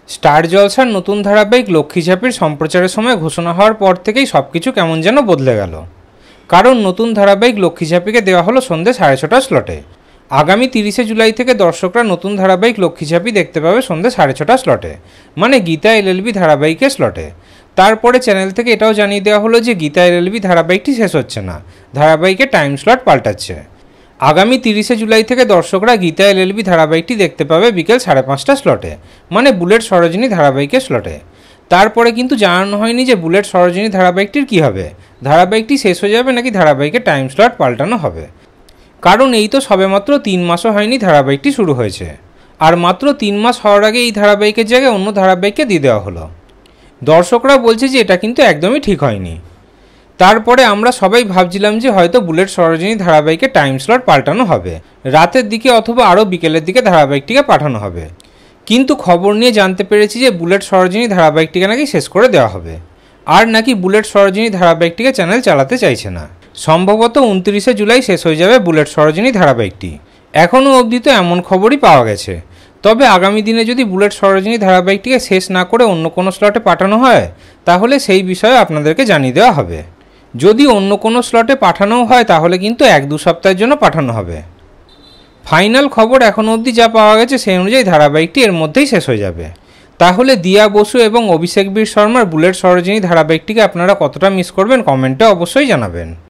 Star জলসার নতুন ধারাবাহিক লক্ষ্মী ঝাঁপির সম্প্রচারের সময় ঘোষণা হওয়ার পর থেকেই সব কিছু কেমন যেন বদলে গেল। কারণ নতুন ধারাবাহিক লক্ষ্মী ঝাঁপিকে দেওয়া হলো সন্ধ্যে 6:30 স্লটে। আগামী 30শে জুলাই থেকে দর্শকরা নতুন ধারাবাহিক লক্ষ্মী ঝাঁপি দেখতে পাবে সন্ধ্যে 6:30 স্লটে, মানে গীতা এলএলবি ধারাবাহিকের স্লটে। তারপরে চ্যানেল থেকে এটাও জানিয়ে দেওয়া হলো যে গীতা এলএলবি ধারাবাহিকটি শেষ হচ্ছে না, ধারাবাহিকের টাইম স্লট পাল্টাচ্ছে। আগামী 30শে জুলাই থেকে দর্শকরা গীতা এলএলবি ধারাবাহিকটি দেখতে পাবে বিকেল 5:30 স্লটে, মানে বুলেট সরোজিনী ধারাবাহিকের স্লটে। তারপরে কিন্তু জানানো হয়নি যে বুলেট সরোজিনী ধারাবাহিকটির কী হবে, ধারাবাহিকটি শেষ হয়ে যাবে নাকি ধারাবাহিকের টাইম স্লট পাল্টানো হবে। কারণ এই তো সবেমাত্র 3 মাসও হয়নি ধারাবাহিকটি শুরু হয়েছে, আর মাত্র 3 মাস হওয়ার আগে এই ধারাবাহিকের জায়গায় অন্য ধারাবাহিককে দিয়ে দেওয়া হলো। দর্শকরা বলছে যে এটা কিন্তু একদমই ঠিক হয়নি। তারপরে আমরা সবাই ভাবছিলাম যে হয়তো বুলেট সরোজিনী ধারাবাহিকের টাইম স্লট পাল্টানো হবে, রাতের দিকে অথবা আরও বিকেলের দিকে ধারাবাহিকটিকে পাঠানো হবে। কিন্তু খবর নিয়ে জানতে পেরেছি যে বুলেট সরোজিনী ধারাবাহিকটিকে নাকি শেষ করে দেওয়া হবে, আর নাকি বুলেট সরোজিনী ধারাবাহিকটিকে চ্যানেল চালাতে চাইছে না। সম্ভবত 29শে জুলাই শেষ হয়ে যাবে বুলেট সরোজিনী ধারাবাহিকটি। এখনও অবধি তো এমন খবরই পাওয়া গেছে। তবে আগামী দিনে যদি বুলেট সরোজিনী ধারাবাহিকটিকে শেষ না করে অন্য কোনো স্লটে পাঠানো হয়, তাহলে সেই বিষয়ে আপনাদেরকে জানিয়ে দেওয়া হবে। যদি অন্য কোনো স্লটে পাঠানোও হয় তাহলে কিন্তু 1-2 সপ্তাহের জন্য পাঠানো হবে। ফাইনাল খবর এখনও অবধি যা পাওয়া গেছে সেই অনুযায়ী ধারাবাহিকটি এর মধ্যেই শেষ হয়ে যাবে। তাহলে দিয়া বসু এবং অভিষেক বীর শর্মার বুলেট সরোজিনী ধারাবাহিকটিকে আপনারা কতটা মিস করবেন কমেন্টে অবশ্যই জানাবেন।